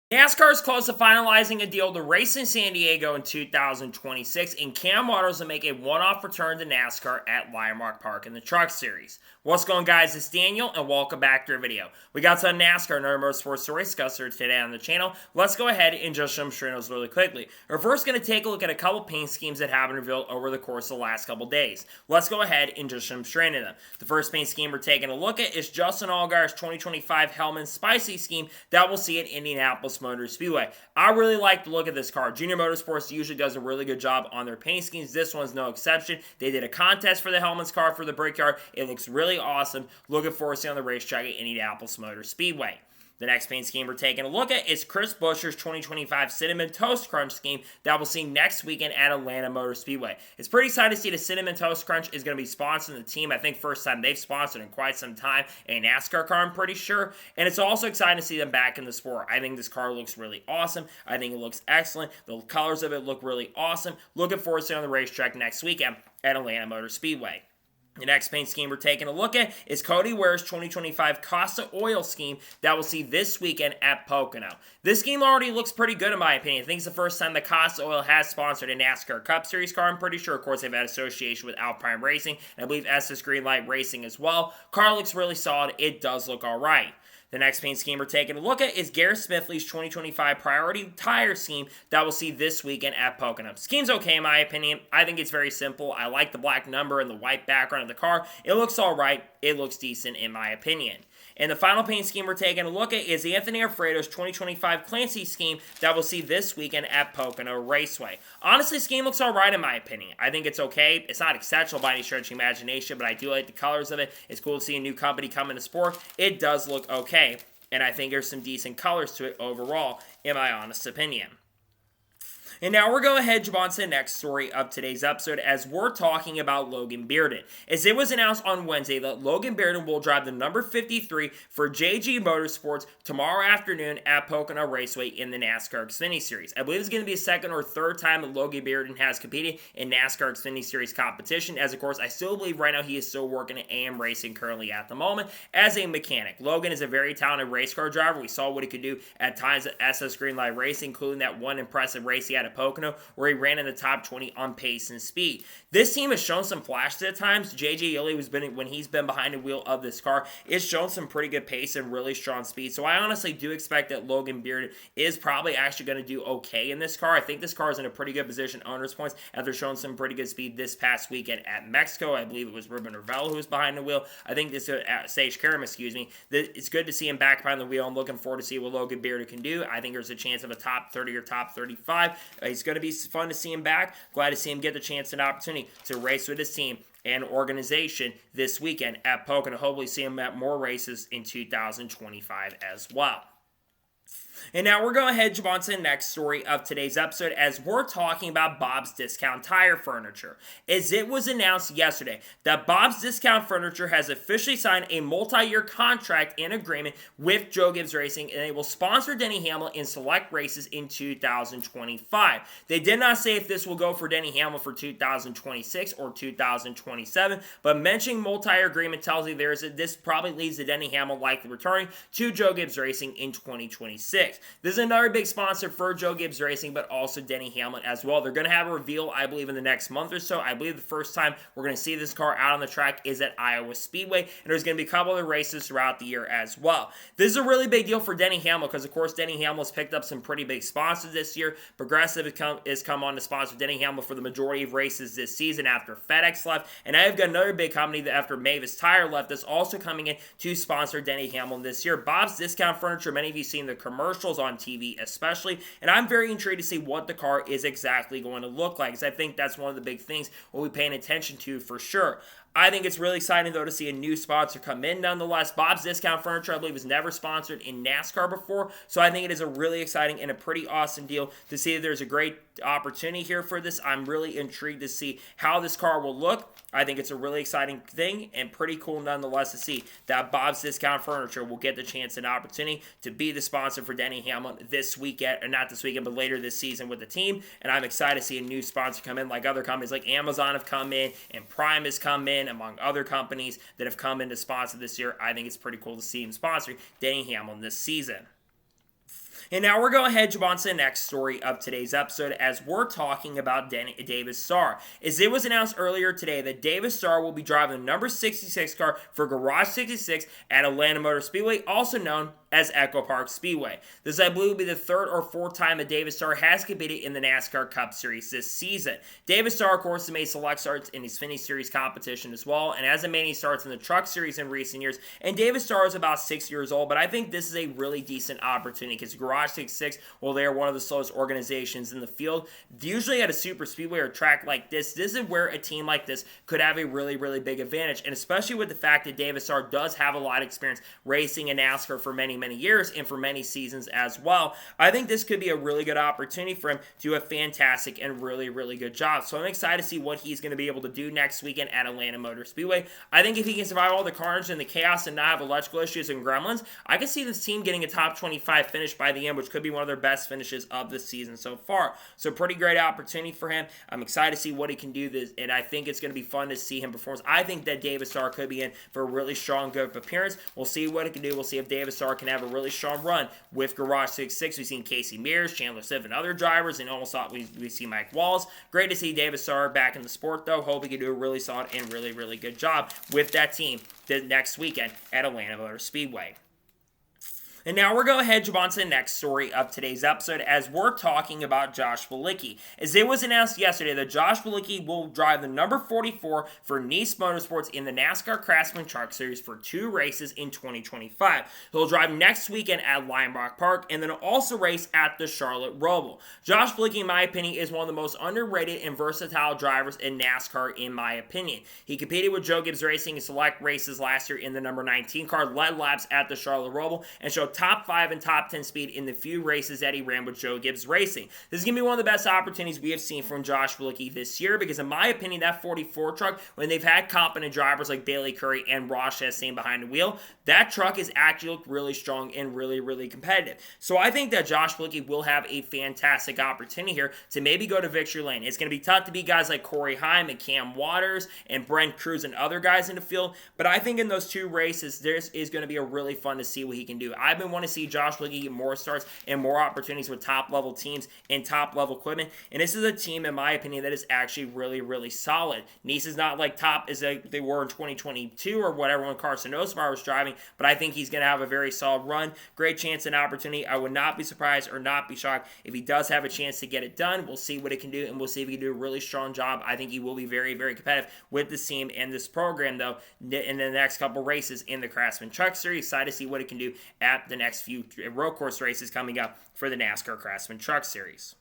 NASCAR is close to finalizing a deal to race in San Diego in 2026, and Cam Waters will make a one-off return to NASCAR at Lime Park in the Truck Series. What's going on, guys? It's Daniel, and welcome back to our video. We got some NASCAR and other motorsports to discuss here today on the channel. Let's go ahead and just jump straight into those really quickly. We're first going to take a look at a couple paint schemes that have been revealed over the course of the last couple days. Let's go ahead and just jump straight into them. The first paint scheme we're taking a look at is Justin Allgaier's 2025 Hellman Spicy scheme that we'll see at Indianapolis Motor Speedway. I really like the look of this car. Junior Motorsports usually does a really good job on their paint schemes. This one's no exception. They did a contest for the Hellman's car for the Brickyard. It looks really awesome. Looking forward to seeing on the racetrack at Indianapolis Motor Speedway. The next paint scheme we're taking a look at is Chris Buescher's 2025 Cinnamon Toast Crunch scheme that we'll see next weekend at Atlanta Motor Speedway. It's pretty exciting to see the Cinnamon Toast Crunch is going to be sponsoring the team. I think first time they've sponsored in quite some time a NASCAR car, I'm pretty sure. And it's also exciting to see them back in the sport. I think this car looks really awesome. I think it looks excellent. The colors of it look really awesome. Looking forward to seeing on the racetrack next weekend at Atlanta Motor Speedway. The next paint scheme we're taking a look at is Cody Ware's 2025 Costa Oil scheme that we'll see this weekend at Pocono. This scheme already looks pretty good in my opinion. I think it's the first time that Costa Oil has sponsored a NASCAR Cup Series car. I'm pretty sure, of course, they've had association with Alpine Racing, and I believe SS Greenlight Racing as well. Car looks really solid. It does look all right. The next paint scheme we're taking a look at is Garrett Smithley's 2025 Priority Tire scheme that we'll see this weekend at Pocono. Scheme's okay in my opinion. I think it's very simple. I like the black number and the white background of the car. It looks alright. It looks decent in my opinion. And the final paint scheme we're taking a look at is Anthony Alfredo's 2025 Clancy scheme that we'll see this weekend at Pocono Raceway. Honestly, the scheme looks alright in my opinion. I think it's okay. It's not exceptional by any stretch of imagination, but I do like the colors of it. It's cool to see a new company come into sport. It does look okay, and I think there's some decent colors to it overall, in my honest opinion. And now we're going to head on to the next story of today's episode as we're talking about Logan Bearden. As it was announced on Wednesday that Logan Bearden will drive the number 53 for JG Motorsports tomorrow afternoon at Pocono Raceway in the NASCAR Xfinity Series. I believe it's going to be the second or third time that Logan Bearden has competed in NASCAR Xfinity Series competition, as of course I still believe right now he is still working at AM Racing currently at the moment as a mechanic. Logan is a very talented race car driver. We saw what he could do at times at SS Greenlight Racing, including that one impressive race he had at Pocono where he ran in the top 20 on pace and speed. This team has shown some flashes at times. JJ Yeley when he's been behind the wheel of this car, it's shown some pretty good pace and really strong speed. So I honestly do expect that Logan Bearden is probably actually going to do okay in this car. I think this car is in a pretty good position owners points after showing some pretty good speed this past weekend at Mexico. I believe it was Ruben Ravel who was behind the wheel. I think this Sage Karam, it's good to see him back behind the wheel. I'm looking forward to see what Logan Bearden can do. I think there's a chance of a top 30 or top 35. He's going to be fun to see him back. Glad to see him get the chance and opportunity to race with his team and organization this weekend at Pocono. Hopefully see him at more races in 2025 as well. And now we're going to head on to the next story of today's episode as we're talking about Bob's Discount Tire Furniture. As it was announced yesterday that Bob's Discount Furniture has officially signed a multi-year contract and agreement with Joe Gibbs Racing, and they will sponsor Denny Hamlin in select races in 2025. They did not say if this will go for Denny Hamlin for 2026 or 2027, but mentioning multi-year agreement tells you this probably leads to Denny Hamlin likely returning to Joe Gibbs Racing in 2026. This is another big sponsor for Joe Gibbs Racing, but also Denny Hamlin as well. They're going to have a reveal, I believe, in the next month or so. I believe the first time we're going to see this car out on the track is at Iowa Speedway, and there's going to be a couple other races throughout the year as well. This is a really big deal for Denny Hamlin because, of course, Denny Hamlin has picked up some pretty big sponsors this year. Progressive has come on to sponsor Denny Hamlin for the majority of races this season after FedEx left, and I've got another big company that after Mavis Tire left that's also coming in to sponsor Denny Hamlin this year. Bob's Discount Furniture, many of you have seen the commercials on TV especially, and I'm very intrigued to see what the car is exactly going to look like, because I think that's one of the big things we'll be paying attention to for sure. I think it's really exciting, though, to see a new sponsor come in nonetheless. Bob's Discount Furniture, I believe, was never sponsored in NASCAR before, so I think it is a really exciting and a pretty awesome deal to see that there's a great opportunity here for this. I'm really intrigued to see how this car will look. I think it's a really exciting thing and pretty cool nonetheless to see that Bob's Discount Furniture will get the chance and opportunity to be the sponsor for Denny Hamlin this weekend, or not this weekend, but later this season with the team. And I'm excited to see a new sponsor come in, like other companies like Amazon have come in and Prime has come in, among other companies that have come in to sponsor this year. I think it's pretty cool to see him sponsoring Denny Hamlin this season. And now we're going to jump on to the next story of today's episode as we're talking about Davis Starr. As it was announced earlier today that Davis Starr will be driving the number 66 car for Garage 66 at Atlanta Motor Speedway, also known as Echo Park Speedway. This, I believe, will be the third or fourth time that Davis Starr has competed in the NASCAR Cup Series this season. Davis Starr, of course, has made select starts in his Xfinity Series competition as well, and as a many starts in the Truck Series in recent years. And Davis Starr is about 6 years old, but I think this is a really decent opportunity because Garage 66, well, they are one of the slowest organizations in the field. Usually at a super speedway or track like this is where a team like this could have a really, really big advantage, and especially with the fact that Davis Starr does have a lot of experience racing in NASCAR for many years and for many seasons as well. I think this could be a really good opportunity for him to do a fantastic and really, really good job. So I'm excited to see what he's going to be able to do next weekend at Atlanta Motor Speedway. I think if he can survive all the carnage and the chaos and not have electrical issues and gremlins, I can see this team getting a top 25 finish by the end, which could be one of their best finishes of the season so far. So pretty great opportunity for him. I'm excited to see what he can do this, and I think it's going to be fun to see him perform. I think that Davis Starr could be in for a really strong, good appearance. We'll see what he can do. We'll see if Davis Starr can have a really strong run with Garage 66. We've seen Casey Mears, Chandler Siff, and other drivers, and almost thought we see Mike Wallace. Great to see Davis Starr back in the sport, though. Hope he can do a really solid and really, really good job with that team the next weekend at Atlanta Motor Speedway. And now we're going to jump on to the next story of today's episode as we're talking about Josh Bilicki. As it was announced yesterday that Josh Bilicki will drive the number 44 for Niece Motorsports in the NASCAR Craftsman Truck Series for 2 races in 2025. He'll drive next weekend at Lime Rock Park and then also race at the Charlotte Roval. Josh Bilicki, in my opinion, is one of the most underrated and versatile drivers in NASCAR, in my opinion. He competed with Joe Gibbs Racing in select races last year in the number 19 car, led laps at the Charlotte Roval, and showed top 5 and top 10 speed in the few races that he ran with Joe Gibbs Racing. This is going to be one of the best opportunities we have seen from Josh Bilicki this year because, in my opinion, that 44 truck, when they've had competent drivers like Bailey Curry and Ross Chastain behind the wheel, that truck has actually looked really strong and really, really competitive. So I think that Josh Bilicki will have a fantastic opportunity here to maybe go to victory lane. It's going to be tough to beat guys like Corey Heim and Cam Waters and Brent Cruz and other guys in the field, but I think in those 2 races, this is going to be a really fun to see what he can do. I've been wanting to see Josh Bilicki get more starts and more opportunities with top-level teams and top-level equipment, and this is a team, in my opinion, that is actually really, really solid. Nice is not like top as they were in 2022 or whatever when Carson Osbar was driving, but I think he's going to have a very solid run. Great chance and opportunity. I would not be surprised or not be shocked if he does have a chance to get it done. We'll see what it can do, and we'll see if he can do a really strong job. I think he will be very, very competitive with this team and this program, though, in the next couple races in the Craftsman Truck Series. Excited to see what it can do at the next few road course races coming up for the NASCAR Craftsman Truck Series.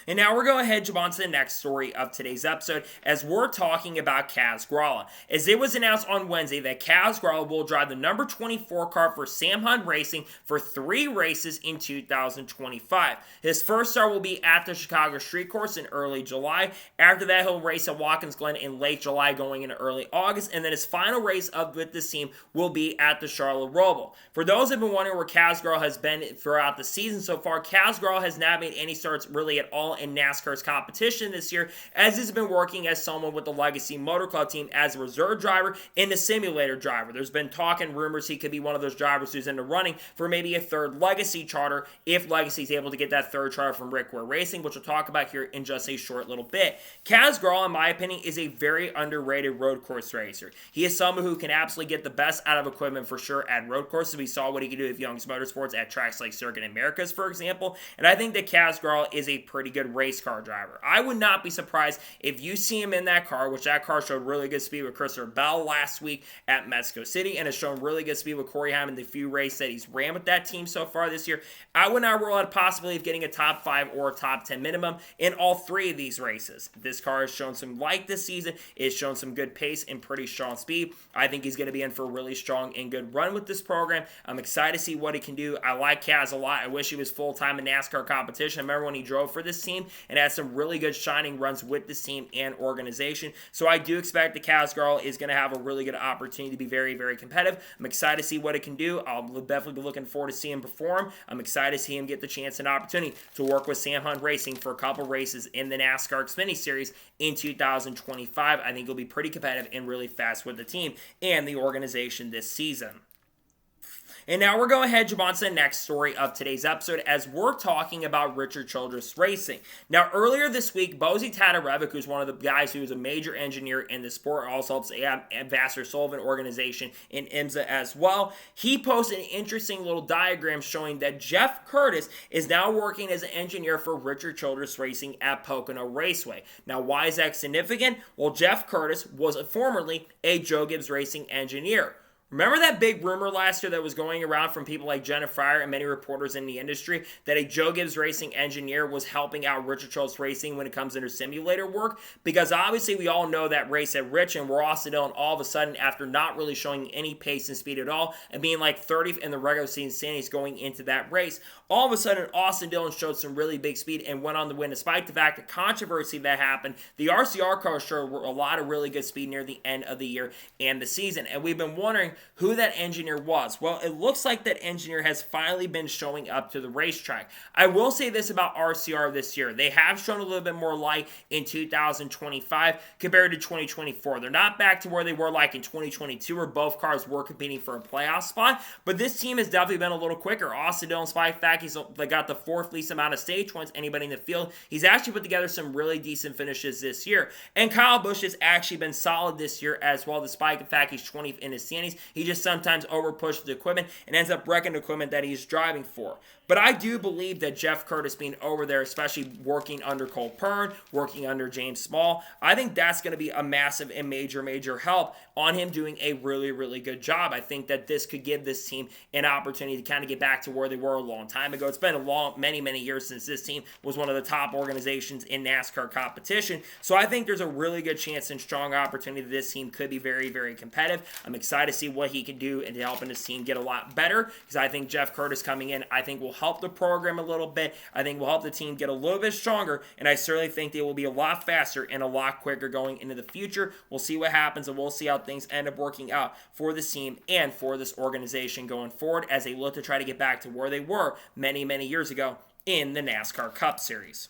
And now we're going to jump on to the next story of today's episode as we're talking about Kaz Grala. As it was announced on Wednesday that Kaz Grala will drive the number 24 car for Sam Hunt Racing for 3 races in 2025. His first start will be at the Chicago Street Course in early July. After that, he'll race at Watkins Glen in late July going into early August. And then his final race with this team will be at the Charlotte Roval. For those who have been wondering where Kaz Grala has been throughout the season so far, Kaz Grala has not made any starts really at all in NASCAR's competition this year, as he's been working as someone with the Legacy Motor Club team as a reserve driver and a simulator driver. There's been talk and rumors he could be one of those drivers who's in the running for maybe a third Legacy charter if Legacy is able to get that third charter from Ware Racing, which we'll talk about here in just a short little bit. Kaz Grala, in my opinion, is a very underrated road course racer. He is someone who can absolutely get the best out of equipment for sure at road courses. We saw what he could do with Young's Motorsports at tracks like Circuit Americas, for example, and I think that Kaz Grala is a pretty good race car driver. I would not be surprised if you see him in that car, which that car showed really good speed with Christopher Bell last week at Mexico City and has shown really good speed with Corey Haim in the few races that he's ran with that team so far this year. I would not rule out a possibility of getting a top 5 or a top 10 minimum in all 3 of these races. This car has shown some light this season. It's shown some good pace and pretty strong speed. I think he's going to be in for a really strong and good run with this program. I'm excited to see what he can do. I like Kaz a lot. I wish he was full-time in NASCAR competition. I remember when he drove for this team and had some really good shining runs with this team and organization. So I do expect the Kaz Grala is going to have a really good opportunity to be very, very competitive. I'm excited to see what it can do. I'll definitely be looking forward to seeing him perform. I'm excited to see him get the chance and opportunity to work with Sam Hunt Racing for a couple races in the NASCAR Xfinity Series in 2025. I think he'll be pretty competitive and really fast with the team and the organization this season. And now we're going ahead, jump on to the next story of today's episode as we're talking about Richard Childress Racing. Now, earlier this week, Bozy Tatarevic, who's one of the guys who is a major engineer in the sport, also helps the Vassar Sullivan organization in IMSA as well, he posted an interesting little diagram showing that Jeff Curtis is now working as an engineer for Richard Childress Racing at Pocono Raceway. Now, why is that significant? Well, Jeff Curtis was formerly a Joe Gibbs Racing engineer. Remember that big rumor last year that was going around from people like Jenna Fryer and many reporters in the industry that a Joe Gibbs Racing engineer was helping out Richard Childress Racing when it comes to simulator work? Because obviously we all know that race at Rich and Austin Dillon all of a sudden, after not really showing any pace and speed at all and being like 30th in the regular season standings going into that race, all of a sudden Austin Dillon showed some really big speed and went on to win despite the fact that controversy that happened. The RCR cars showed a lot of really good speed near the end of the year and the season, and we've been wondering who that engineer was. Well, it looks like that engineer has finally been showing up to the racetrack. I will say this about RCR this year. They have shown a little bit more light in 2025 compared to 2024. They're not back to where they were like in 2022 where both cars were competing for a playoff spot, but this team has definitely been a little quicker. Austin Dillon, despite the fact he's got the fourth least amount of stage points anybody in the field, he's actually put together some really decent finishes this year. And Kyle Busch has actually been solid this year as well, despite the fact he's 20th in his standings. He just sometimes overpushes the equipment and ends up wrecking the equipment that he's driving for. But I do believe that Jeff Curtis being over there, especially working under Cole Pern, working under James Small, I think that's going to be a massive and major help on him doing a really good job. I think that this could give this team an opportunity to kind of get back to where they were a long time ago. It's been many years since this team was one of the top organizations in NASCAR competition. So I think there's a really good chance and strong opportunity that this team could be very competitive. I'm excited to see what he can do and to helping this team get a lot better, because I think Jeff Curtis coming in, I think will help the program a little bit. I think will help the team get a little bit stronger, and I certainly think they will be a lot faster and a lot quicker going into the future. We'll see what happens, and we'll see how things end up working out for this team and for this organization going forward as they look to try to get back to where they were many years ago in the NASCAR Cup Series.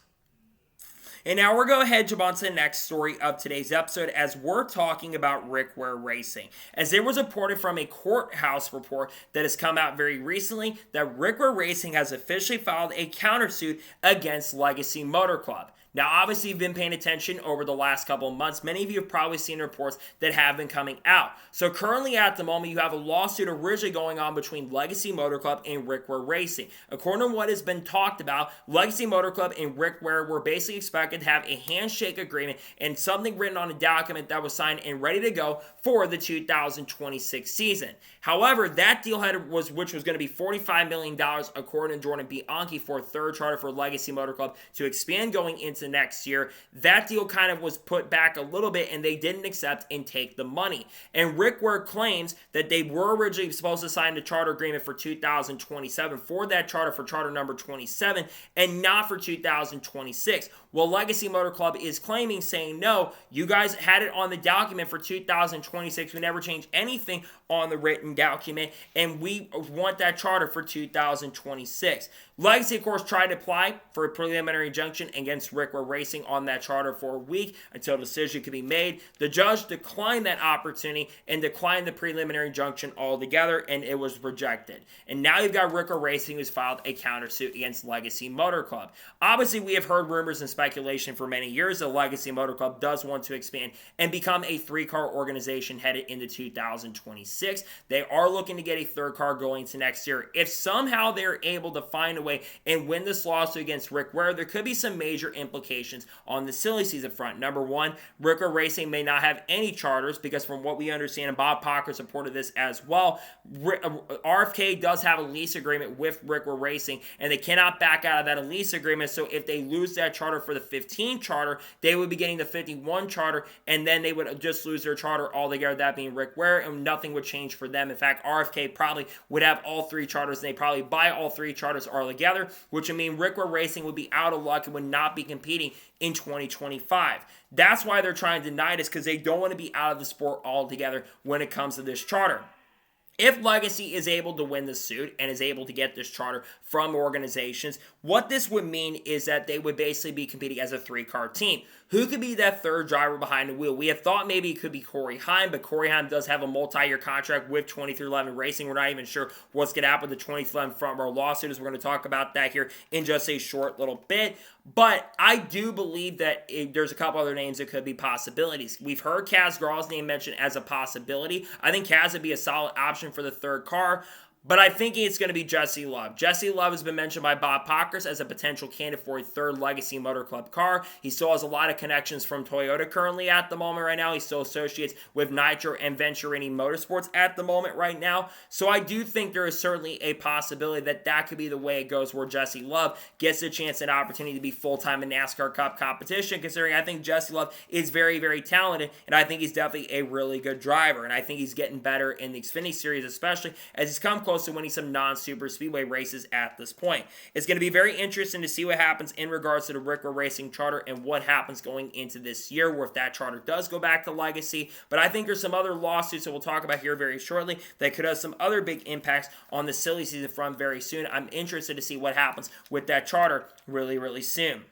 And now we're going to jump on to the next story of today's episode as we're talking about Ware Racing. As there was reported from a courthouse report that has come out very recently that Ware Racing has officially filed a countersuit against Legacy Motor Club. Now, obviously, you've been paying attention over the last couple of months. Many of you have probably seen reports that have been coming out. So currently at the moment, you have a lawsuit originally going on between Legacy Motor Club and Ware Racing. According to what has been talked about, Legacy Motor Club and Ware were basically expected to have a handshake agreement and something written on a document that was signed and ready to go for the 2026 season. However, that deal which was going to be $45 million, according to Jordan Bianchi, for a third charter for Legacy Motor Club to expand going into next year. That deal kind of was put back a little bit and they didn't accept and take the money. And Ware claims that they were originally supposed to sign the charter agreement for 2027 for that charter, for charter number 27, and not for 2026. Well, Legacy Motor Club is claiming, saying, no, you guys had it on the document for 2026. We never changed anything on the written document, and we want that charter for 2026. Legacy, of course, tried to apply for a preliminary injunction against Ware Racing on that charter for a week until a decision could be made. The judge declined that opportunity and declined the preliminary injunction altogether, and it was rejected. And now you've got Ware Racing, who's filed a countersuit against Legacy Motor Club. Obviously, we have heard rumors and speculation for many years that Legacy Motor Club does want to expand and become a three-car organization headed into 2026. They are looking to get a third car going into next year. If somehow they're able to find a way and win this lawsuit against Ware, there could be some major implications on the silly season front. Number one, Ware Racing may not have any charters because from what we understand, and Bob Pocker supported this as well, RFK does have a lease agreement with Ware Racing and they cannot back out of that lease agreement. So if they lose that charter for the 15 charter, they would be getting the 51 charter and then they would just lose their charter altogether, that being Ware, and nothing would change for them. In fact, RFK probably would have all three charters and they probably buy all three charters altogether, which would mean Ware Racing would be out of luck and would not be competing in 2025. That's why they're trying to deny this, because they don't want to be out of the sport altogether when it comes to this charter. If Legacy is able to win the suit and is able to get this charter from organizations, what this would mean is that they would basically be competing as a 3-car team. Who could be that third driver behind the wheel? We have thought maybe it could be Corey Heim, but Corey Heim does have a multi-year contract with 2311 Racing. We're not even sure what's going to happen with the 2311 front row lawsuit, as we're going to talk about that here in just a short little bit. But I do believe that there's a couple other names that could be possibilities. We've heard Kaz Grala's name mentioned as a possibility. I think Kaz would be a solid option for the third car. But I think it's going to be Jesse Love. Jesse Love has been mentioned by Bob Pockers as a potential candidate for a third Legacy Motor Club car. He still has a lot of connections from Toyota currently at the moment right now. He still associates with Nitro and Venturini Motorsports at the moment right now. So I do think there is certainly a possibility that that could be the way it goes, where Jesse Love gets a chance and opportunity to be full-time in NASCAR Cup competition, considering I think Jesse Love is very, very talented, and I think he's definitely a really good driver. And I think he's getting better in the Xfinity Series, especially as he's come close to winning some non-super speedway races at this point. It's going to be very interesting to see what happens in regards to the Rick Racing charter and what happens going into this year, where if that charter does go back to Legacy. But I think there's some other lawsuits that we'll talk about here very shortly that could have some other big impacts on the silly season front very soon. I'm interested to see what happens with that charter really, really soon.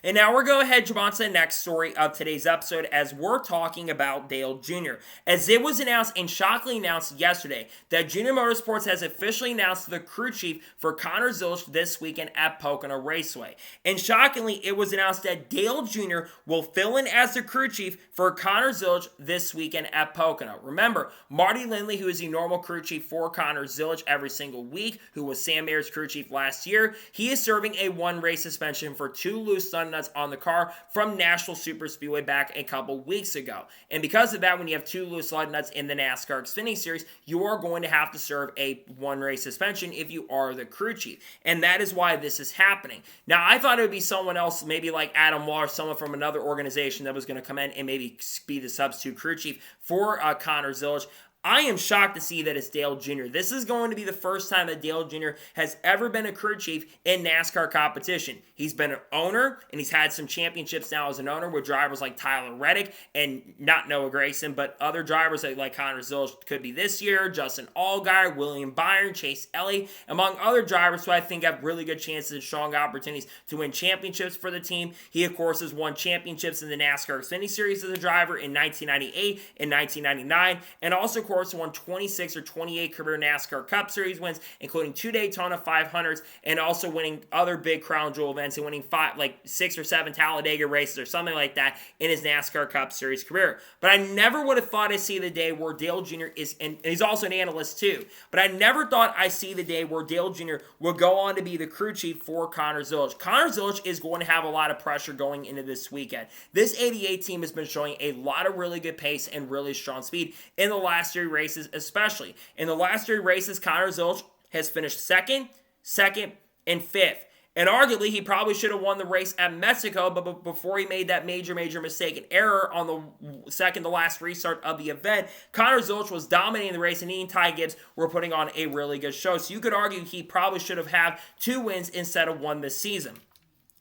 And now we're going to head on to the next story of today's episode, as we're talking about Dale Jr. As it was announced and shockingly announced yesterday that Junior Motorsports has officially announced the crew chief for Connor Zilisch this weekend at Pocono Raceway. And shockingly, it was announced that Dale Jr. will fill in as the crew chief for Connor Zilisch this weekend at Pocono. Remember, Marty Lindley, who is the normal crew chief for Connor Zilisch every single week, who was Sam Mayer's crew chief last year, he is serving a 1-race suspension for 2 loose nuts on the car from National Super Speedway back a couple weeks ago. And because of that, when you have 2 loose lug nuts in the NASCAR Xfinity Series, you are going to have to serve a 1-race suspension if you are the crew chief. And that is why this is happening. Now, I thought it would be someone else, maybe like Adam Waller, someone from another organization that was going to come in and maybe be the substitute crew chief for Connor Zilisch. I am shocked to see that it's Dale Jr. This is going to be the first time that Dale Jr. has ever been a crew chief in NASCAR competition. He's been an owner, and he's had some championships now as an owner with drivers like Tyler Reddick and not Noah Gragson, but other drivers like Connor Zilisch could be this year, Justin Allgaier, William Byron, Chase Elliott, among other drivers who I think have really good chances and strong opportunities to win championships for the team. He, of course, has won championships in the NASCAR Xfinity Series as a driver in 1998 and 1999, and also, of course, won 26 or 28 career NASCAR Cup Series wins, including 2 Daytona 500s, and also winning other big crown jewel events and winning 6 or 7 Talladega races or something like that in his NASCAR Cup Series career. But I never would have thought I'd see the day where Dale Jr. is, and he's also an analyst too, but I never thought I'd see the day where Dale Jr. would go on to be the crew chief for Connor Zilisch. Connor Zilisch is going to have a lot of pressure going into this weekend. This 88 team has been showing a lot of really good pace and really strong speed in the last 3 races, especially. In the last 3 races, Connor Zilisch has finished second, and 5th. And arguably, he probably should have won the race at Mexico, but before he made that major mistake and error on the second to last restart of the event, Connor Zilisch was dominating the race, and he and Ty Gibbs were putting on a really good show. So you could argue he probably should have had 2 wins instead of 1 this season.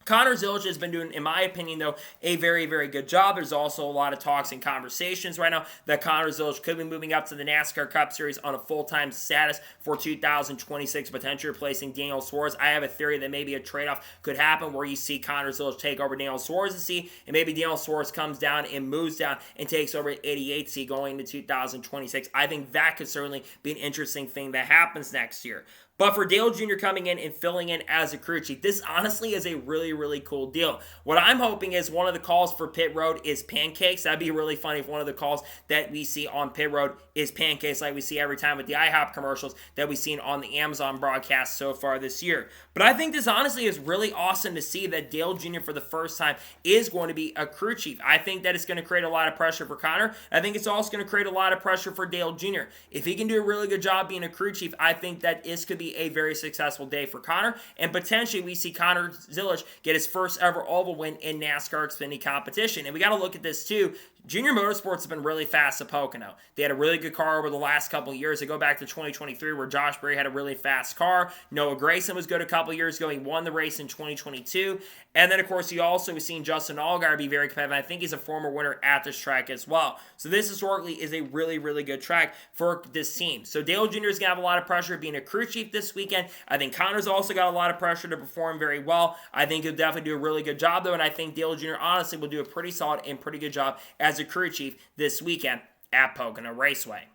Connor Zilisch has been doing, in my opinion, though, a very, very good job. There's also a lot of talks and conversations right now that Connor Zilisch could be moving up to the NASCAR Cup Series on a full-time status for 2026, potentially replacing Daniel Suarez. I have a theory that maybe a trade-off could happen where you see Connor Zilisch take over Daniel Suarez's seat, and maybe Daniel Suarez comes down and moves down and takes over 88 seat going into 2026. I think that could certainly be an interesting thing that happens next year. But for Dale Jr. coming in and filling in as a crew chief, this honestly is a really, really cool deal. What I'm hoping is one of the calls for pit road is pancakes. That'd be really funny if one of the calls that we see on pit road is pancakes, like we see every time with the IHOP commercials that we've seen on the Amazon broadcast so far this year. But I think this honestly is really awesome to see that Dale Jr. for the first time is going to be a crew chief. I think that it's going to create a lot of pressure for Connor. I think it's also going to create a lot of pressure for Dale Jr. If he can do a really good job being a crew chief, I think that this could be be a very successful day for Connor, and potentially we see Connor Zilisch get his first ever oval win in NASCAR Xfinity competition. And we got to look at this too. Junior Motorsports have been really fast at Pocono. They had a really good car over the last couple of years. They go back to 2023 where Josh Berry had a really fast car. Noah Gragson was good a couple of years ago. He won the race in 2022. And then, of course, we've seen Justin Allgaier be very competitive. I think he's a former winner at this track as well. So this historically is a really, really good track for this team. So Dale Jr. is going to have a lot of pressure being a crew chief this weekend. I think Connor's also got a lot of pressure to perform very well. I think he'll definitely do a really good job, though. And I think Dale Jr. honestly will do a pretty solid and pretty good job as a crew chief this weekend at Pocono Raceway.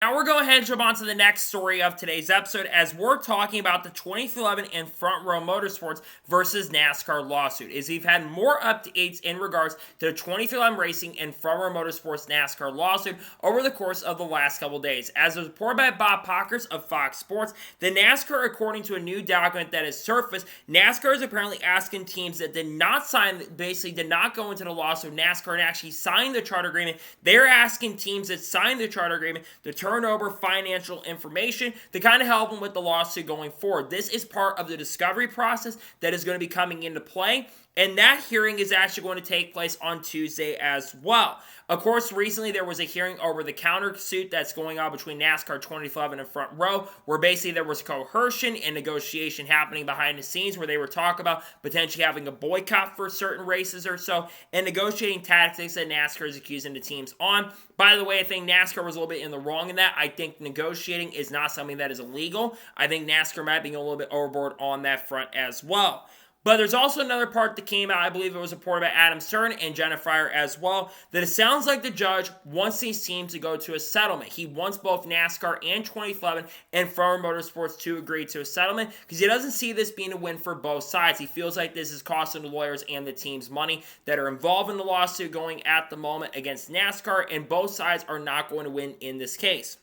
Now we're going ahead and jump on to the next story of today's episode as we're talking about the 2011 and Front Row Motorsports versus NASCAR lawsuit. As we've had more updates in regards to the 2011 Racing and Front Row Motorsports NASCAR lawsuit over the course of the last couple days. As was reported by Bob Pockers of Fox Sports, the NASCAR, according to a new document that has surfaced, NASCAR is apparently asking teams that did not go into the lawsuit, NASCAR, and actually signed the charter agreement. They're asking teams that signed the charter agreement to turn over financial information to kind of help them with the lawsuit going forward. This is part of the discovery process that is going to be coming into play, and that hearing is actually going to take place on Tuesday as well. Of course, recently there was a hearing over the countersuit that's going on between NASCAR 2011 and Front Row, where basically there was coercion and negotiation happening behind the scenes where they were talking about potentially having a boycott for certain races or so, and negotiating tactics that NASCAR is accusing the teams on. By the way, I think NASCAR was a little bit in the wrong in that. I think negotiating is not something that is illegal. I think NASCAR might be a little bit overboard on that front as well. But there's also another part that came out, I believe it was reported by Adam Stern and Jenna Fryer as well, that it sounds like the judge wants these teams to go to a settlement. He wants both NASCAR and 2011 and Front Row Motorsports to agree to a settlement because he doesn't see this being a win for both sides. He feels like this is costing the lawyers and the teams money that are involved in the lawsuit going at the moment against NASCAR, and both sides are not going to win in this case.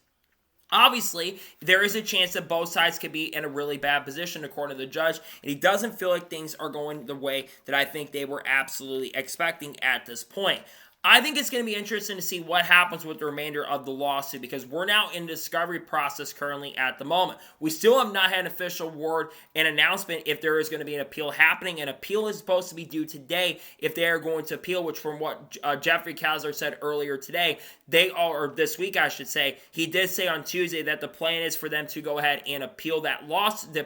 Obviously, there is a chance that both sides could be in a really bad position, according to the judge, and he doesn't feel like things are going the way that I think they were absolutely expecting at this point. I think it's going to be interesting to see what happens with the remainder of the lawsuit because we're now in the discovery process currently at the moment. We still have not had an official word and announcement if there is going to be an appeal happening. An appeal is supposed to be due today if they are going to appeal, which from what Jeffrey Kazler said earlier today, or this week I should say, he did say on Tuesday that the plan is for them to go ahead and appeal that lawsuit, the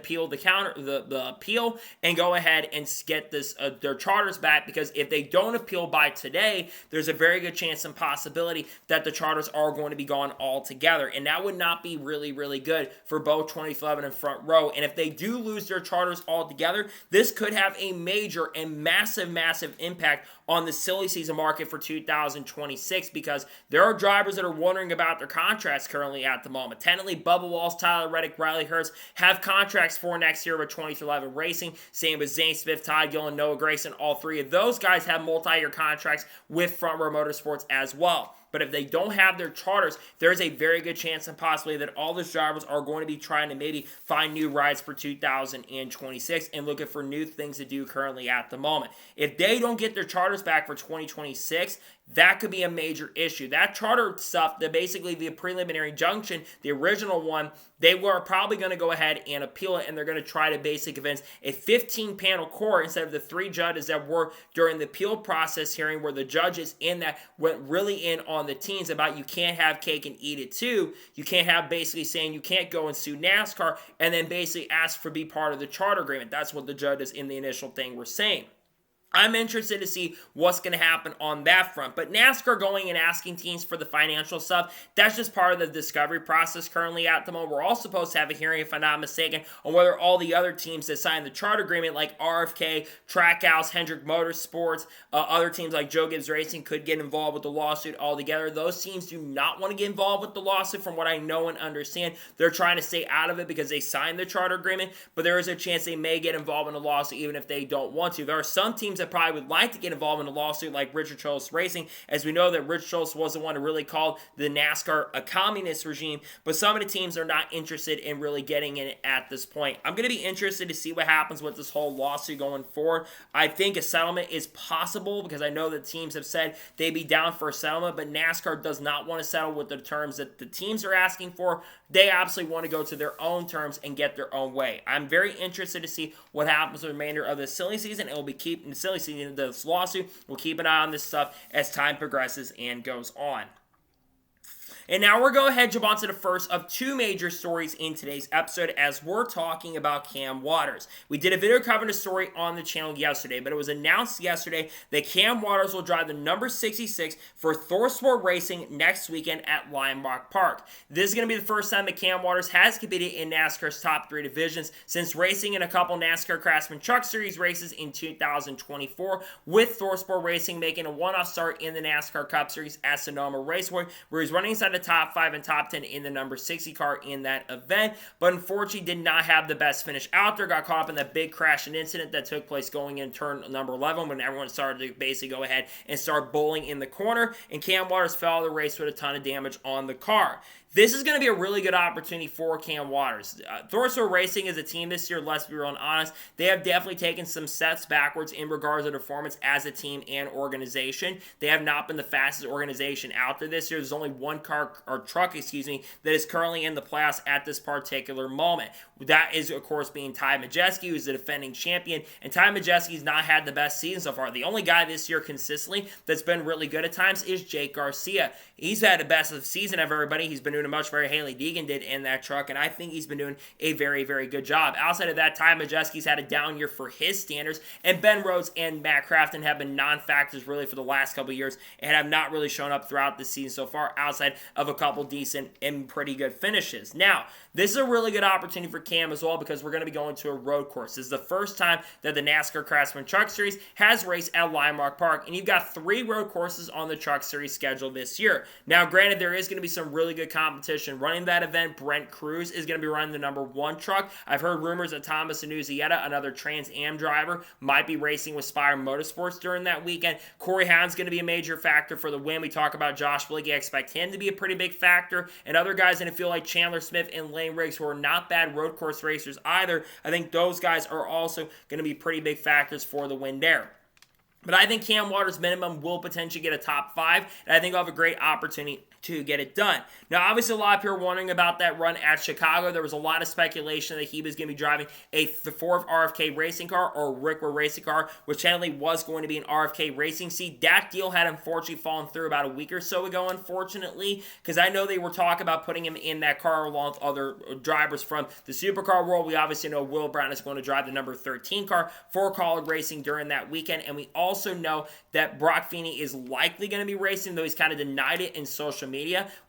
appeal, and go ahead and get their charters back because if they don't appeal by today, there's a very good chance and possibility that the charters are going to be gone altogether. And that would not be really, really good for both 2011 and Front Row. And if they do lose their charters altogether, this could have a major and massive, massive impact on the silly season market for 2026 because there are drivers that are wondering about their contracts currently at the moment. Technically, Bubba Wallace, Tyler Reddick, Riley Hurst have contracts for next year with 2011 Racing. Same with Zane Smith, Ty Gillen, Noah Gragson. All three of those guys have multi-year contracts with Front Row Motorsports as well. But if they don't have their charters, there's a very good chance and possibility that all those drivers are going to be trying to maybe find new rides for 2026 and looking for new things to do currently at the moment. If they don't get their charters back for 2026, that could be a major issue. That charter stuff, basically the preliminary injunction, the original one, they were probably going to go ahead and appeal it, and they're going to try to basically convince a 15-panel court instead of the 3 judges that were during the appeal process hearing where the judges in that went really in on the teams about you can't have cake and eat it too. You can't have basically saying you can't go and sue NASCAR and then basically ask for be part of the charter agreement. That's what the judges in the initial thing were saying. I'm interested to see what's going to happen on that front. But NASCAR going and asking teams for the financial stuff, that's just part of the discovery process currently at the moment. We're all supposed to have a hearing, if I'm not mistaken, on whether all the other teams that signed the charter agreement, like RFK, Trackhouse, Hendrick Motorsports, other teams like Joe Gibbs Racing could get involved with the lawsuit altogether. Those teams do not want to get involved with the lawsuit from what I know and understand. They're trying to stay out of it because they signed the charter agreement, but there is a chance they may get involved in the lawsuit even if they don't want to. There are some teams that probably would like to get involved in a lawsuit like Richard Childress Racing, as we know that Richard Childress was the one who really called the NASCAR a communist regime, but some of the teams are not interested in really getting in it at this point. I'm going to be interested to see what happens with this whole lawsuit going forward. I think a settlement is possible because I know that teams have said they'd be down for a settlement, but NASCAR does not want to settle with the terms that the teams are asking for, They absolutely want to go to their own terms and get their own way. I'm very interested to see what happens with the remainder of this silly season, and we'll be keeping the silly season, this lawsuit. We'll keep an eye on this stuff as time progresses and goes on. And now we're going to go ahead and jump on to the first of two major stories in today's episode as we're talking about Cam Waters. We did a video covering the story on the channel yesterday, but it was announced yesterday that Cam Waters will drive the number 66 for ThorSport Racing next weekend at Lime Rock Park. This is going to be the first time that Cam Waters has competed in NASCAR's top three divisions since racing in a couple NASCAR Craftsman Truck Series races in 2024, with ThorSport Racing making a one-off start in the NASCAR Cup Series at Sonoma Raceway, where he's running inside the top 5 and top 10 in the number 60 car in that event, but unfortunately did not have the best finish out there. Got caught up in that big crash and incident that took place going in turn number 11 when everyone started to basically go ahead and start bowling in the corner, and Cam Waters fell out of the race with a ton of damage on the car. This is going to be a really good opportunity for Cam Waters. ThorSport Racing is a team this year, let's be real and honest. They have definitely taken some steps backwards in regards to performance as a team and organization. They have not been the fastest organization out there this year. There's only one car or truck, that is currently in the playoffs at this particular moment. That is, of course, being Ty Majeski, who's the defending champion. And Ty Majeski's not had the best season so far. The only guy this year consistently that's been really good at times is Jake Garcia. He's had the best of the season of everybody. He's been doing much better Haley Deegan did in that truck, and I think he's been doing a very, very good job. Outside of that, Ty Majeski's had a down year for his standards, and Ben Rhodes and Matt Crafton have been non-factors really for the last couple of years and have not really shown up throughout the season so far outside of a couple decent and pretty good finishes. Now, this is a really good opportunity for Cam as well because we're going to be going to a road course. This is the first time that the NASCAR Craftsman Truck Series has raced at Lime Rock Park, and you've got 3 road courses on the Truck Series schedule this year. Now, granted, there is going to be some really good competition running that event. Brent Cruz is going to be running the number 1 truck. I've heard rumors that Thomas Annunziata, another Trans Am driver, might be racing with Spire Motorsports during that weekend. Corey Hahn's going to be a major factor for the win. We talk about Josh Bilicki. I expect him to be a pretty big factor. And other guys in the field like Chandler Smith and Lane Riggs, who are not bad road course racers either, I think those guys are also going to be pretty big factors for the win there. But I think Cam Waters minimum will potentially get a top 5, and I think he'll have a great opportunity to get it done. Now, obviously, a lot of people are wondering about that run at Chicago. There was a lot of speculation that he was going to be driving the 4th RFK racing car or Rickware racing car, which technically was going to be an RFK racing seat. That deal had unfortunately fallen through about a week or so ago, unfortunately, because I know they were talking about putting him in that car along with other drivers from the supercar world. We obviously know Will Brown is going to drive the number 13 car for College Racing during that weekend, and we also know that Brock Feeney is likely going to be racing, though he's kind of denied it in social media.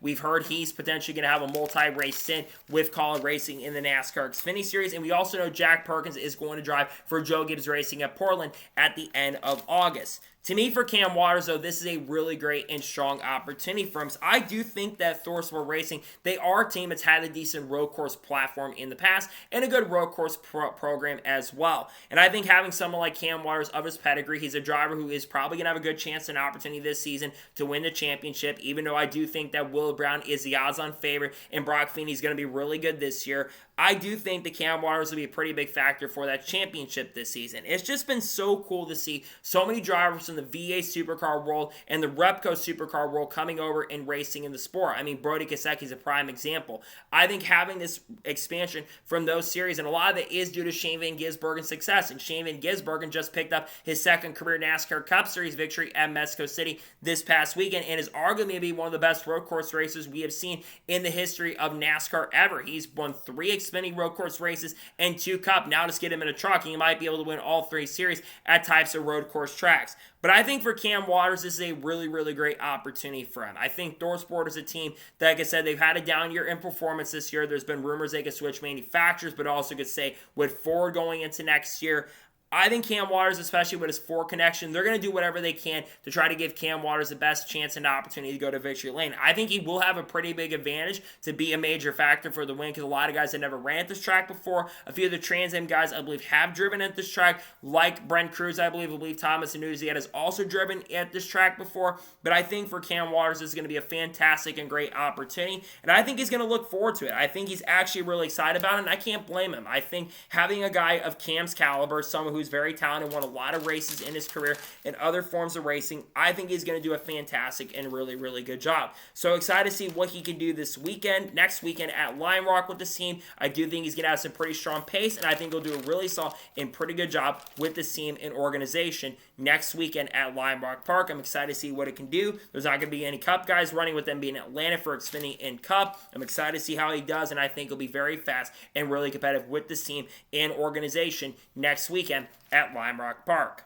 We've heard he's potentially going to have a multi-race stint with College Racing in the NASCAR Xfinity Series, and we also know Jack Perkins is going to drive for Joe Gibbs Racing at Portland at the end of August. To me, for Cam Waters, though, this is a really great and strong opportunity for him. So I do think that ThorSport Racing, they are a team that's had a decent road course platform in the past and a good road course program as well. And I think having someone like Cam Waters of his pedigree, he's a driver who is probably going to have a good chance and opportunity this season to win the championship, even though I do think that Will Brown is the odds-on favorite and Brock Feeney is going to be really good this year. I do think that Cam Waters will be a pretty big factor for that championship this season. It's just been so cool to see so many drivers from the VA supercar world and the Repco supercar world coming over and racing in the sport. I mean, Brody Kosecki is a prime example. I think having this expansion from those series, and a lot of it is due to Shane Van Gisbergen's success. And Shane Van Gisbergen just picked up his 2nd career NASCAR Cup Series victory at Mexico City this past weekend and is arguably maybe one of the best road course racers we have seen in the history of NASCAR ever. He's won 3 Xfinity road course races and 2 Cup. Now just get him in a truck, he might be able to win all 3 series at types of road course tracks. But I think for Cam Waters, this is a really, really great opportunity for him. I think ThorSport is a team that, like I said, they've had a down year in performance this year. There's been rumors they could switch manufacturers, but also could say with Ford going into next year, I think Cam Waters, especially with his Ford connection, they're going to do whatever they can to try to give Cam Waters the best chance and opportunity to go to victory lane. I think he will have a pretty big advantage to be a major factor for the win because a lot of guys have never ran at this track before. A few of the Trans Am guys, I believe, have driven at this track, like Brent Cruz, I believe Thomas Annunziata has also driven at this track before. But I think for Cam Waters, this is going to be a fantastic and great opportunity, and I think he's going to look forward to it. I think he's actually really excited about it, and I can't blame him. I think having a guy of Cam's caliber, someone who's very talented, won a lot of races in his career in other forms of racing. I think he's going to do a fantastic and really, really good job. So excited to see what he can do this weekend, next weekend at Lime Rock with this team. I do think he's going to have some pretty strong pace, and I think he'll do a really solid and pretty good job with this team and organization next weekend at Lime Rock Park. I'm excited to see what it can do. There's not going to be any Cup guys running with them being in Atlanta for Xfinity and Cup. I'm excited to see how he does, and I think he'll be very fast and really competitive with this team and organization next weekend at Lime Rock Park.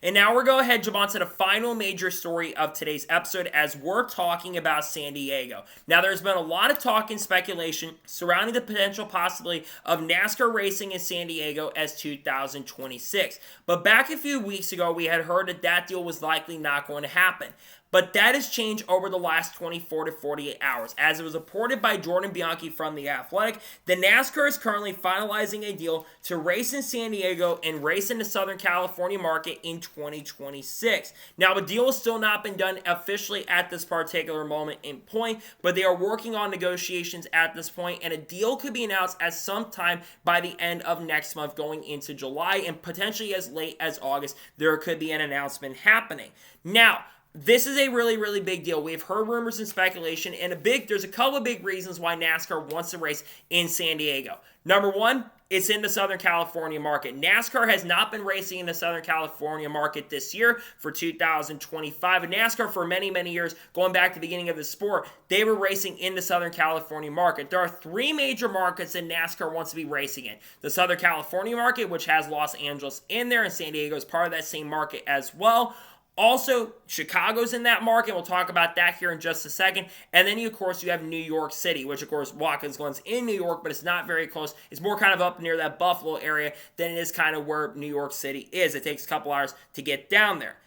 And now we're going ahead and jump on to the final major story of today's episode as we're talking about San Diego. Now, there's been a lot of talk and speculation surrounding the potential possibility of NASCAR racing in San Diego as 2026. But back a few weeks ago, we had heard that that deal was likely not going to happen. But that has changed over the last 24 to 48 hours. As it was reported by Jordan Bianchi from The Athletic, the NASCAR is currently finalizing a deal to race in San Diego and race in the Southern California market in 2026. Now, the deal has still not been done officially at this particular moment in point, but they are working on negotiations at this point, and a deal could be announced at some time by the end of next month going into July, and potentially as late as August, there could be an announcement happening. Now, this is a really, really big deal. We've heard rumors and speculation, and there's a couple of big reasons why NASCAR wants to race in San Diego. Number one, it's in the Southern California market. NASCAR has not been racing in the Southern California market this year for 2025. And NASCAR for many, many years, going back to the beginning of the sport, they were racing in the Southern California market. There are three major markets that NASCAR wants to be racing in. The Southern California market, which has Los Angeles in there, and San Diego is part of that same market as well. Also, Chicago's in that market. We'll talk about that here in just a second. And then, of course, you have New York City, which, of course, Watkins Glen's in New York, but it's not very close. It's more kind of up near that Buffalo area than it is kind of where New York City is. It takes a couple hours to get down there.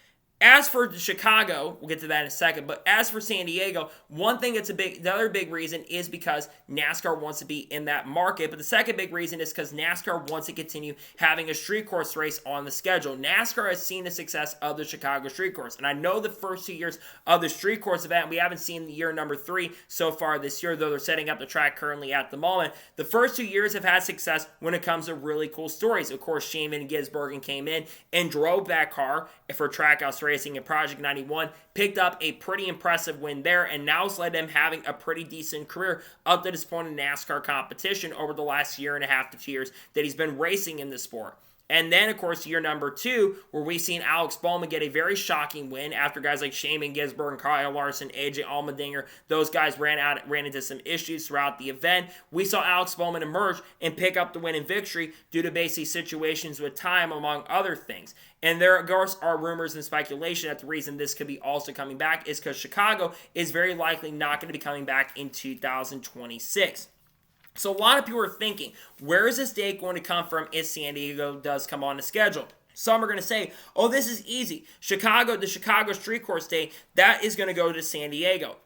As for Chicago, we'll get to that in a second, but as for San Diego, one thing the other big reason is because NASCAR wants to be in that market, but the second big reason is because NASCAR wants to continue having a street course race on the schedule. NASCAR has seen the success of the Chicago street course, and I know the first 2 years of the street course event, we haven't seen the year number 3 so far this year, though they're setting up the track currently at the moment. The first 2 years have had success when it comes to really cool stories. Of course, Shane Van Gisbergen came in and drove that car for Trackhouse Racing in Project 91, picked up a pretty impressive win there, and now has led them having a pretty decent career up to this point in NASCAR competition over the last year and a half to 2 years that he's been racing in the sport. And then, of course, year number 2, where we've seen Alex Bowman get a very shocking win after guys like Shane Van Gisbergen, Kyle Larson, AJ Allmendinger, those guys ran into some issues throughout the event. We saw Alex Bowman emerge and pick up the win and victory due to basically situations with time, among other things. And there, of course, are rumors and speculation that the reason this could be also coming back is because Chicago is very likely not going to be coming back in 2026. So a lot of people are thinking, where is this date going to come from if San Diego does come on the schedule? Some are going to say, oh, this is easy. The Chicago Street Course Day, that is going to go to San Diego.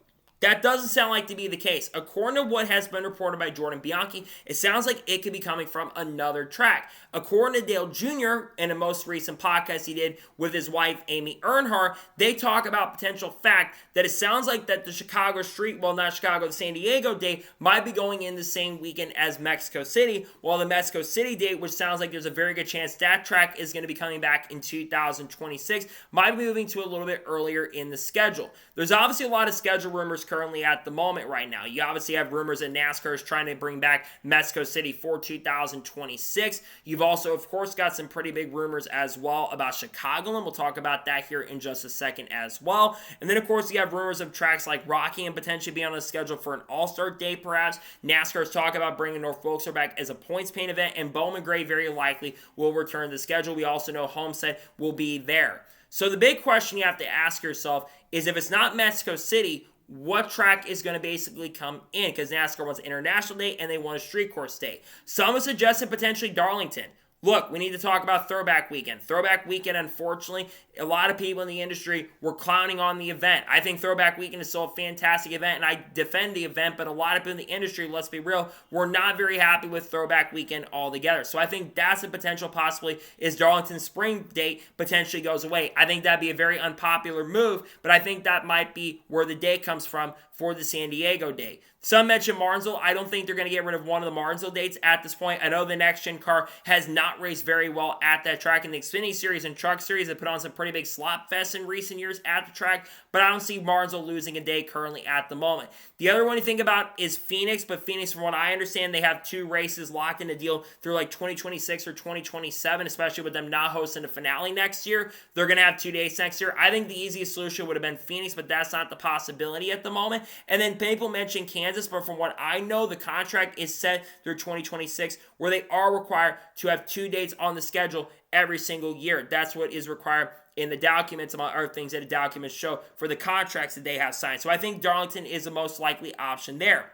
That doesn't sound like to be the case. According to what has been reported by Jordan Bianchi, it sounds like it could be coming from another track. According to Dale Jr., in a most recent podcast he did with his wife, Amy Earnhardt, they talk about potential fact that it sounds like that the the San Diego Day might be going in the same weekend as Mexico City, while the Mexico City date, which sounds like there's a very good chance that track is going to be coming back in 2026, might be moving to a little bit earlier in the schedule. There's obviously a lot of schedule rumors currently at the moment right now. You obviously have rumors that NASCAR is trying to bring back Mexico City for 2026. You've also, of course, got some pretty big rumors as well about Chicagoland. We'll talk about that here in just a second as well. And then, of course, you have rumors of tracks like Rocky and potentially being on the schedule for an All-Star Day, perhaps. NASCAR's talking about bringing North Wilkesboro back as a points paint event, and Bowman Gray very likely will return to the schedule. We also know Homestead will be there. So the big question you have to ask yourself is, if it's not Mexico City, what track is going to basically come in? Because NASCAR wants an international day and they want a street course day. Some have suggested potentially Darlington. Look, we need to talk about Throwback Weekend. Throwback Weekend, unfortunately, a lot of people in the industry were clowning on the event. I think Throwback Weekend is still a fantastic event, and I defend the event, but a lot of people in the industry, let's be real, were not very happy with Throwback Weekend altogether. So I think that's a potential possibility, is Darlington's spring date potentially goes away. I think that'd be a very unpopular move, but I think that might be where the day comes from for the San Diego day. Some mentioned Martinsville. I don't think they're going to get rid of one of the Martinsville dates at this point. I know the next-gen car has not raced very well at that track. In the Xfinity Series and Truck Series, they put on some pretty big slop fests in recent years at the track, but I don't see Martinsville losing a day currently at the moment. The other one you think about is Phoenix, but Phoenix, from what I understand, they have 2 races locked in a deal through like 2026 or 2027, especially with them not hosting a finale next year. They're going to have 2 days next year. I think the easiest solution would have been Phoenix, but that's not the possibility at the moment. And then people mentioned Kansas, but from what I know, the contract is set through 2026, where they are required to have 2 dates on the schedule every single year. That's what is required in the documents, among other things that the documents show for the contracts that they have signed. So I think Darlington is the most likely option there.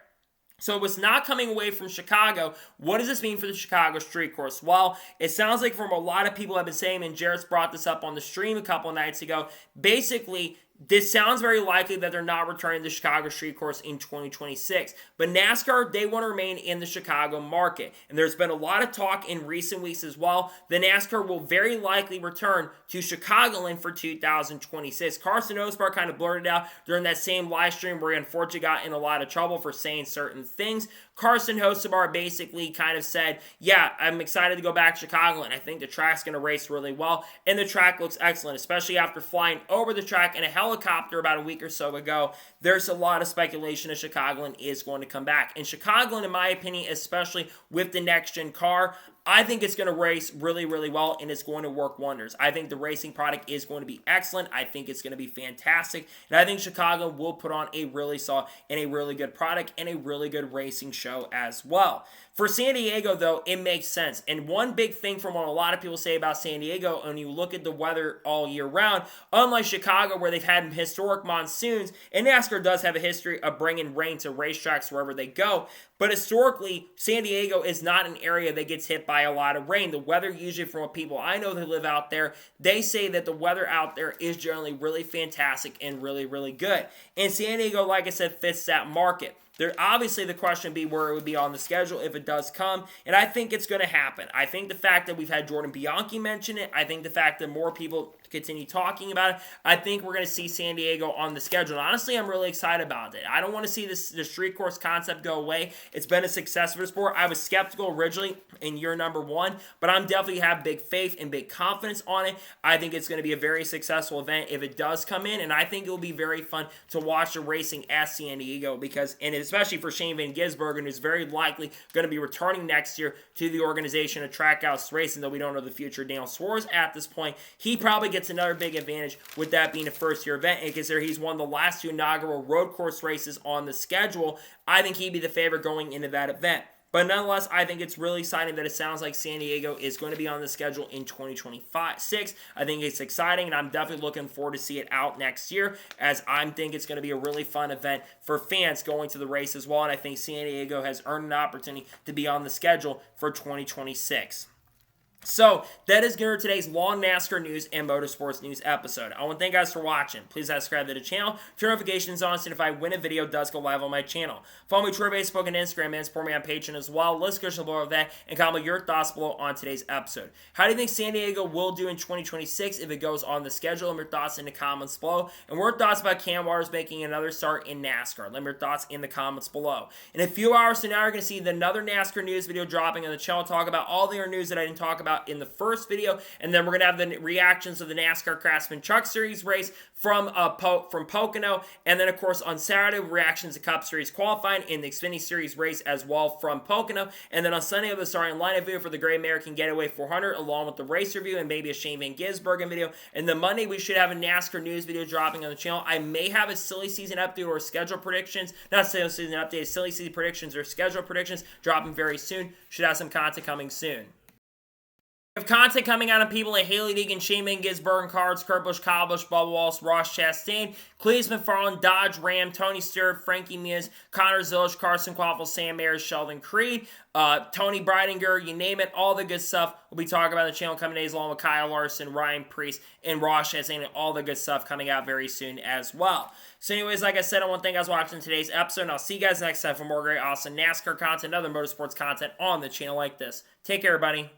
So it's not coming away from Chicago. What does this mean for the Chicago Street Course? Well, it sounds like from a lot of people have been saying, and Jarrett's brought this up on the stream a couple of nights ago, basically, this sounds very likely that they're not returning to the Chicago Street Course in 2026. But NASCAR, they want to remain in the Chicago market. And there's been a lot of talk in recent weeks as well that NASCAR will very likely return to Chicagoland for 2026. Carson Osbar kind of blurted out during that same live stream where he unfortunately got in a lot of trouble for saying certain things. Carson Hocevar basically kind of said, yeah, I'm excited to go back to Chicagoland. I think the track's going to race really well, and the track looks excellent, especially after flying over the track in a helicopter about a week or so ago. There's a lot of speculation that Chicagoland is going to come back. And Chicagoland, in my opinion, especially with the next-gen car, I think it's going to race really, really well, and it's going to work wonders. I think the racing product is going to be excellent. I think it's going to be fantastic, and I think Chicago will put on a really solid and a really good product and a really good racing show as well. For San Diego, though, it makes sense. And one big thing from what a lot of people say about San Diego, when you look at the weather all year round, unlike Chicago where they've had historic monsoons, and NASCAR does have a history of bringing rain to racetracks wherever they go, but historically, San Diego is not an area that gets hit by a lot of rain. The weather, usually from what people I know that live out there, they say that the weather out there is generally really fantastic and really, really good. And San Diego, like I said, fits that market. There, obviously, the question would be where it would be on the schedule if it does come, and I think it's going to happen. I think the fact that we've had Jordan Bianchi mention it, I think the fact that more people continue talking about it, I think we're going to see San Diego on the schedule. And honestly, I'm really excited about it. I don't want to see the street course concept go away. It's been a success for the sport. I was skeptical originally in year number 1, but I'm definitely have big faith and big confidence on it. I think it's going to be a very successful event if it does come in, and I think it will be very fun to watch the racing at San Diego because, and especially for Shane Van Gisbergen, who's very likely going to be returning next year to the organization of Trackhouse Racing, though we don't know the future of Daniel Suarez at this point. He probably gets another big advantage with that being a first-year event, and consider he's won the last 2 inaugural road course races on the schedule. I think he'd be the favorite going into that event. But nonetheless, I think it's really exciting that it sounds like San Diego is going to be on the schedule in 2025-6. I think it's exciting, and I'm definitely looking forward to see it out next year, as I think it's going to be a really fun event for fans going to the race as well, and I think San Diego has earned an opportunity to be on the schedule for 2026. So, that is going to today's long NASCAR news and motorsports news episode. I want to thank you guys for watching. Please subscribe to the channel, turn notifications on, so if I win a video, it does go live on my channel. Follow me Twitter, Facebook, and Instagram, and support me on Patreon as well. Let's go below that, and comment your thoughts below on today's episode. How do you think San Diego will do in 2026 if it goes on the schedule? Let me your thoughts in the comments below. And what are your thoughts about Cam Waters making another start in NASCAR? Let me your thoughts in the comments below. In a few hours from now, you're going to see another NASCAR news video dropping on the channel, talk about all the other news that I didn't talk about in the first video, and then we're going to have the reactions of the NASCAR Craftsman Truck Series race from Pocono, and then of course on Saturday, reactions to Cup Series qualifying in the Xfinity Series race as well from Pocono, and then on Sunday, we'll be starting lineup video for the Great American Getaway 400, along with the race review and maybe a Shane Van Gisbergen video, and then Monday, we should have a NASCAR news video dropping on the channel. I may have a silly season update or schedule predictions, not silly season update, silly season predictions or schedule predictions dropping very soon. Should have some content coming soon. We have content coming out of people like Haley Deegan, Shane Van Gisbergen, Cards, Kurt Busch, Kyle Busch, Bubba Wallace, Ross Chastain, Cleese McFarland, Dodge Ram, Tony Stewart, Frankie Muniz, Connor Zilish, Carson Quaffle, Sam Ayers, Sheldon Creed, Tony Breidinger, you name it, all the good stuff we'll be talking about on the channel coming days along with Kyle Larson, Ryan Preece, and Ross Chastain, and all the good stuff coming out very soon as well. So anyways, like I said, I want to thank you guys for watching today's episode, and I'll see you guys next time for more great, awesome NASCAR content and other motorsports content on the channel like this. Take care, everybody.